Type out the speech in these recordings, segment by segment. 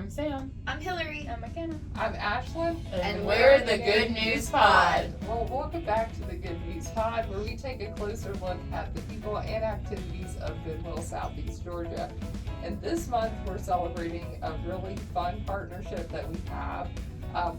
I'm Sam. I'm Hillary. I'm McKenna. I'm Ashlyn. And we're the Good News Pod. Well, welcome back to the Good News Pod, where we take a closer look at the people and activities of Goodwill Southeast Georgia. And this month, we're celebrating a really fun partnership that we have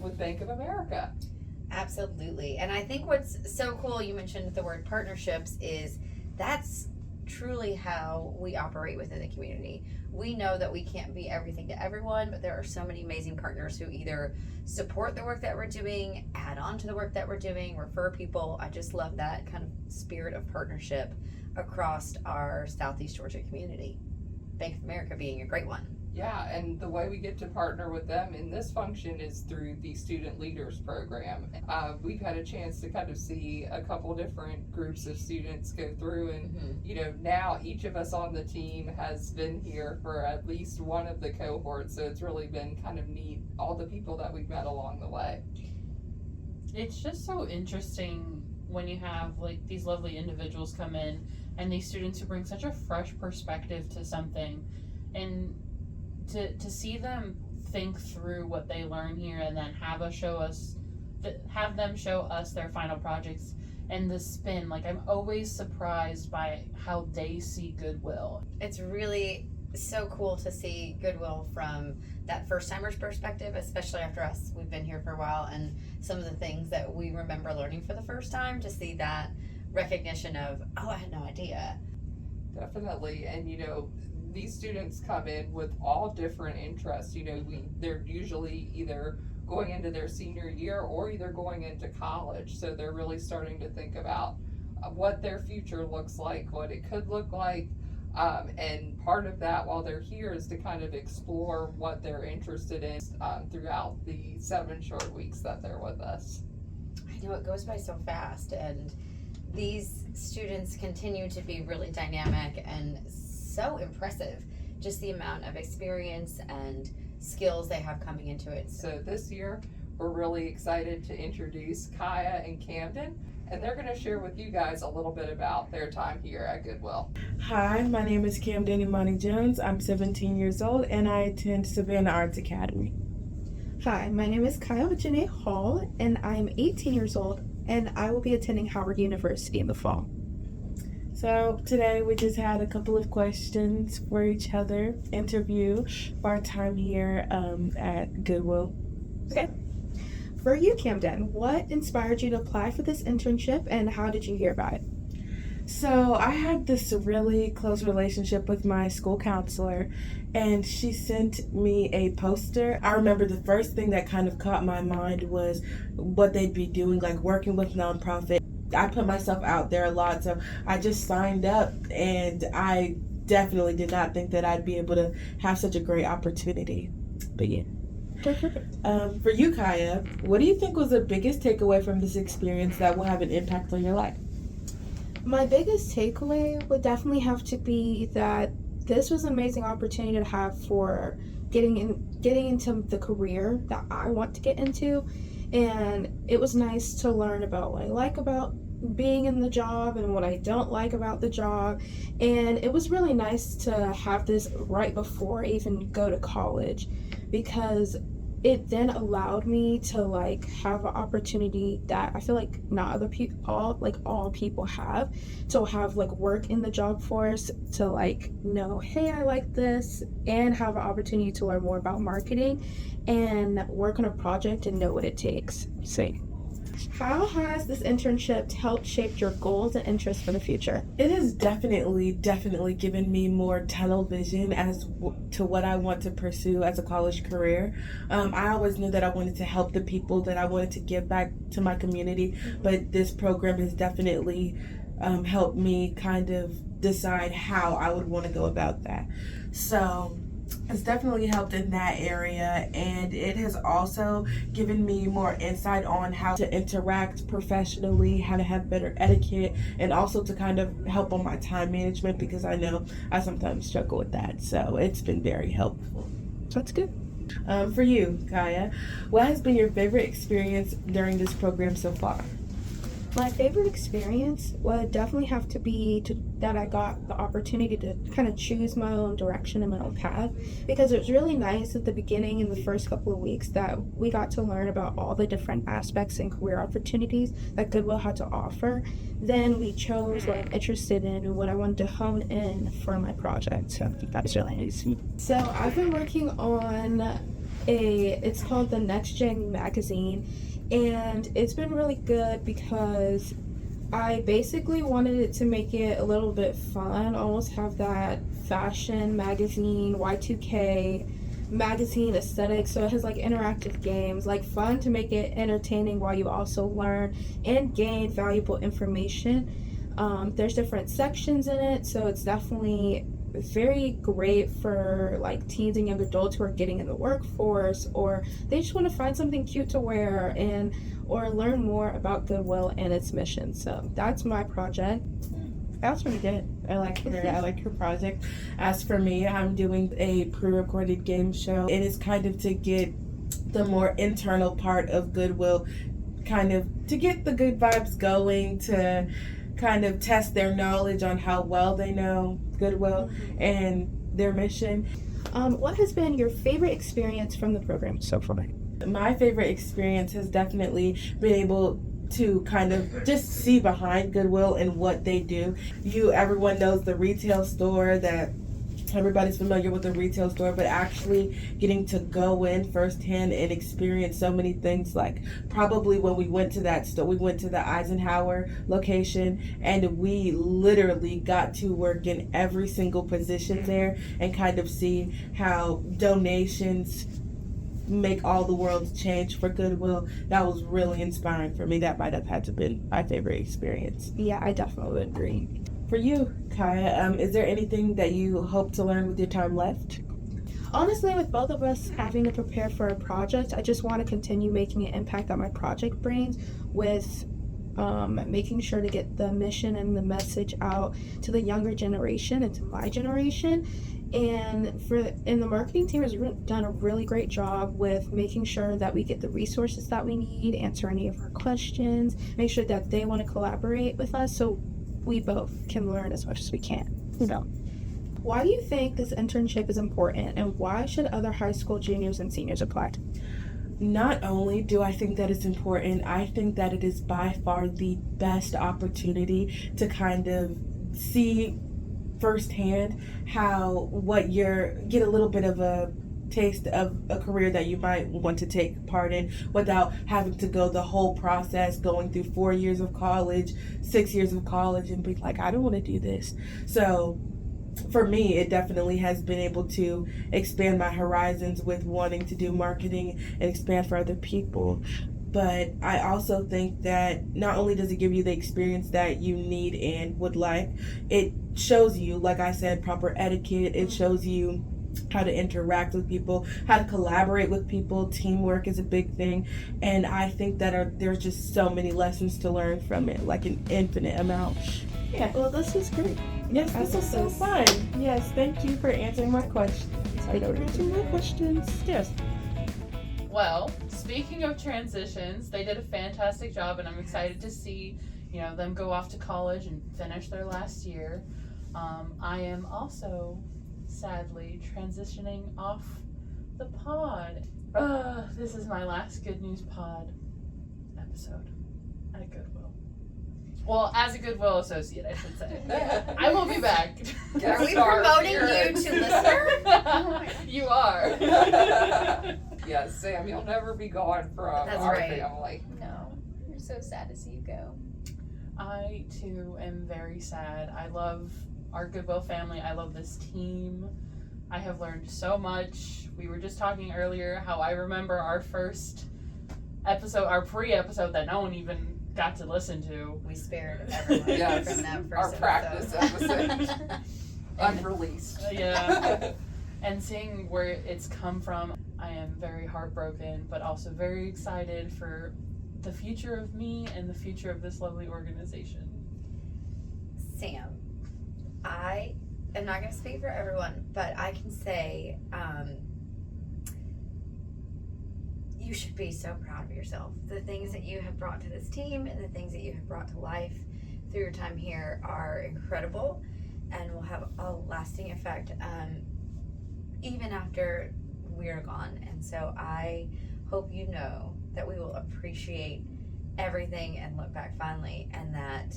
with Bank of America. Absolutely. And I think what's so cool, you mentioned the word partnerships, is that's truly how we operate within the community. We know that we can't be everything to everyone, but there are so many amazing partners who either support the work that we're doing, add on to the work that we're doing, refer people. I just love that kind of spirit of partnership across our Southeast Georgia community. Bank of America being a great one. Yeah, and the way we get to partner with them in this function is through the Student Leaders Program. We've had a chance to kind of see a couple different groups of students go through, and now each of us on the team has been here for at least one of the cohorts, so it's really been kind of neat, all the people that we've met along the way. It's just so interesting when you have like these lovely individuals come in and these students who bring such a fresh perspective to something, and to see them think through what they learn here and then have them show us their final projects and the spin. Like, I'm always surprised by how they see Goodwill. It's really so cool to see Goodwill from that first-timer's perspective, especially after us. We've been here for a while, and some of the things that we remember learning for the first time, to see that recognition of, oh, I had no idea. Definitely. And these students come in with all different interests. They're usually either going into their senior year or either going into college. So they're really starting to think about what their future looks like, what it could look like. And part of that while they're here is to kind of explore what they're interested in throughout the 7 short weeks that they're with us. I know it goes by so fast, and these students continue to be really dynamic and so impressive, just the amount of experience and skills they have coming into it. So this year, we're really excited to introduce Kaiya and Camdyn, and they're going to share with you guys a little bit about their time here at Goodwill. Hi, my name is Camdyn Imani Jones. I'm 17 years old, and I attend Savannah Arts Academy. Hi, my name is Kaiya Janae Hall, and I'm 18 years old, and I will be attending Howard University in the fall. So today we just had a couple of questions for each other, interview for our time here at Goodwill. Okay. For you, Camdyn, what inspired you to apply for this internship, and how did you hear about it? So I had this really close relationship with my school counselor, and she sent me a poster. I remember the first thing that kind of caught my mind was what they'd be doing, like working with nonprofit. I put myself out there a lot, so I just signed up, and I definitely did not think that I'd be able to have such a great opportunity. But yeah. For you, Kaiya, what do you think was the biggest takeaway from this experience that will have an impact on your life? My biggest takeaway would definitely have to be that this was an amazing opportunity to have for getting into the career that I want to get into. And it was nice to learn about what I like about being in the job and what I don't like about the job. And it was really nice to have this right before I even go to college, because it then allowed me to have an opportunity that I feel like not other people, all people have, to have work in the job force, to know, hey, I like this, and have an opportunity to learn more about marketing and work on a project and know what it takes. So, how has this internship helped shape your goals and interests for the future? It has definitely given me more tunnel vision as to what I want to pursue as a college career. I always knew that I wanted to help the people, that I wanted to give back to my community, but this program has definitely helped me kind of decide how I would want to go about that. So it's definitely helped in that area, and it has also given me more insight on how to interact professionally, how to have better etiquette, and also to kind of help on my time management, because I know I sometimes struggle with that. So it's been very helpful. That's good. For you, Kaiya, what has been your favorite experience during this program so far? My favorite experience would definitely have to be that I got the opportunity to kind of choose my own direction and my own path, because it was really nice at the beginning in the first couple of weeks that we got to learn about all the different aspects and career opportunities that Goodwill had to offer. Then we chose what I'm interested in and what I wanted to hone in for my project. So that was really nice. So I've been working on it's called the Next Gen magazine, and it's been really good because I basically wanted it to make it a little bit fun, almost have that fashion magazine, Y2K magazine aesthetic. So it has like interactive games, like fun to make it entertaining while you also learn and gain valuable information. There's different sections in it, so it's definitely very great for like teens and young adults who are getting in the workforce, or they just want to find something cute to wear or learn more about Goodwill and its mission. So that's my project. That was pretty good. I like her project. As for me, I'm doing a pre-recorded game show. It is kind of to get the more internal part of Goodwill, kind of to get the good vibes going, to kind of test their knowledge on how well they know Goodwill and their mission. What has been your favorite experience from the program so far? My favorite experience has definitely been able to kind of just see behind Goodwill and what they do. Everyone knows the retail store, that everybody's familiar with the retail store, but actually getting to go in firsthand and experience so many things. Like probably when we went to that store, we went to the Eisenhower location, and we literally got to work in every single position there and kind of see how donations make all the world change for Goodwill. That was really inspiring for me. That might have had to been my favorite experience. Yeah, I definitely would agree. For you, Kaiya, is there anything that you hope to learn with your time left? Honestly, with both of us having to prepare for a project, I just want to continue making an impact that my project brings, with making sure to get the mission and the message out to the younger generation and to my generation. And the marketing team has done a really great job with making sure that we get the resources that we need, answer any of our questions, make sure that they want to collaborate with us so we both can learn as much as we can. So, why do you think this internship is important, and why should other high school juniors and seniors apply? Not only do I think that it's important, I think that it is by far the best opportunity to kind of see firsthand get a little bit of a taste of a career that you might want to take part in without having to go the whole process, going through 4 years of college, 6 years of college, and be like, I don't want to do this. So for me, it definitely has been able to expand my horizons with wanting to do marketing and expand for other people. But I also think that not only does it give you the experience that you need and would like, it shows you, like I said, proper etiquette. It shows you how to interact with people, how to collaborate with people. Teamwork is a big thing. And I think that there's just so many lessons to learn from it, like an infinite amount. Yeah. Well, this was great. Yes, this was so fun. Yes, thank you for answering my questions. Thank you for answering my questions. Yes. Well, speaking of transitions, they did a fantastic job, and I'm excited to see, them go off to college and finish their last year. I am also sadly transitioning off the pod. This is my last Good News Pod episode at Goodwill. Well, as a Goodwill associate, I should say. I will be back. Are we promoting you to listener? You are. Yes, Sam, you'll never be gone from That's our right. family. No, we're so sad to see you go. I too am very sad. I love our Goodwill family. I love this team. I have learned so much. We were just talking earlier how I remember our first episode, our pre-episode that no one even got to listen to. We spared everyone Yes, from that first our practice episode. Unreleased. Yeah. And seeing where it's come from, I am very heartbroken, but also very excited for the future of me and the future of this lovely organization. Sam, I am not going to speak for everyone, but I can say you should be so proud of yourself. The things that you have brought to this team and the things that you have brought to life through your time here are incredible and will have a lasting effect even after we are gone. And so I hope you know that we will appreciate everything and look back fondly, and that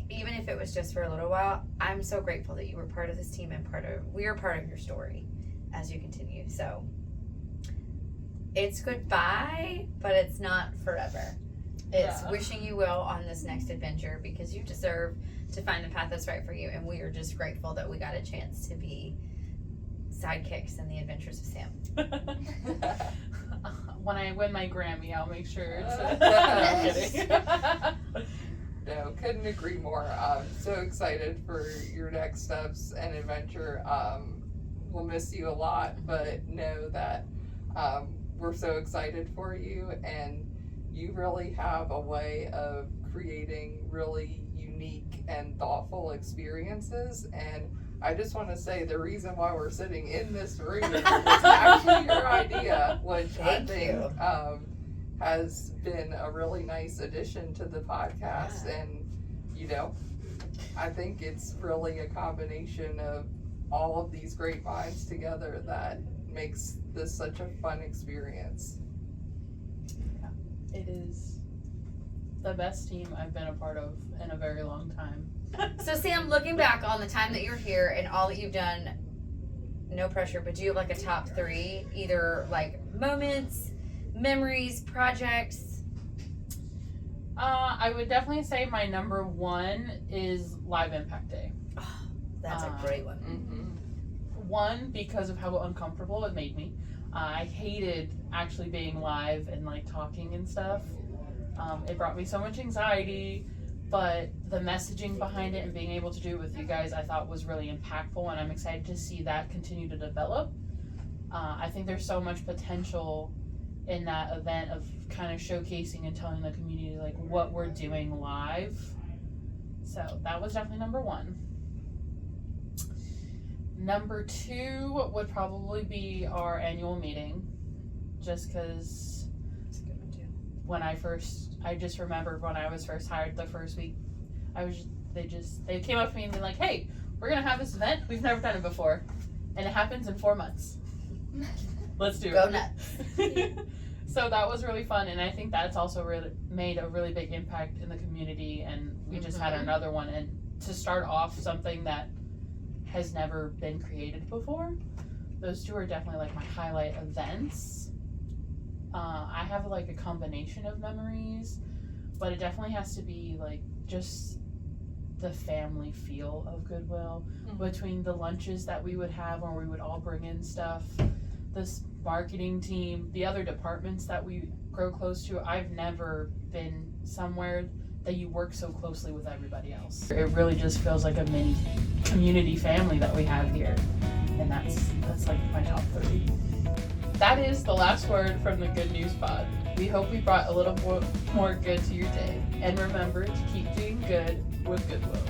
even if it was just for a little while, I'm so grateful that you were part of this team and we are part of your story as you continue. So it's goodbye, but it's not forever. It's wishing you well on this next adventure, because you deserve to find the path that's right for you, and we are just grateful that we got a chance to be sidekicks in the adventures of Sam. When I win my Grammy, I'll make sure I'm kidding. No, couldn't agree more. So excited for your next steps and adventure. We'll miss you a lot, but know that we're so excited for you, and you really have a way of creating really unique and thoughtful experiences. And I just want to say the reason why we're sitting in this room is actually your idea, which I think has been a really nice addition to the podcast. And, you know, I think it's really a combination of all of these great minds together that makes this such a fun experience. It is the best team I've been a part of in a very long time. So Sam, looking back on the time that you're here and all that you've done, no pressure, but do you have like a top 3, either like moments, memories, projects? I would definitely say my number 1 is Live Impact Day. Oh, that's a great one. Mm-hmm. 1, because of how uncomfortable it made me. I hated actually being live and like talking and stuff. It brought me so much anxiety, but the messaging behind it and being able to do it with you guys, I thought was really impactful, and I'm excited to see that continue to develop. I think there's so much potential in that event of kind of showcasing and telling the community like what we're doing live. So that was definitely number 1. Number 2 would probably be our annual meeting, just because I just remembered when I was first hired the first week, they came up to me and been like, hey, we're gonna have this event, we've never done it before, and it happens in 4 months. Let's do it. Go nuts. So that was really fun, and I think that's also really made a really big impact in the community, and we just had another one, and to start off something that has never been created before, those 2 are definitely like my highlight events. I have like a combination of memories, but it definitely has to be like just the family feel of Goodwill, between the lunches that we would have where we would all bring in stuff, this marketing team, the other departments that we grow close to. I've never been somewhere that you work so closely with everybody else. It really just feels like a mini community family that we have here, and that's like my top 3. That is the last word from the Good News Pod. We hope we brought a little more good to your day, and remember to keep doing good with Goodwill.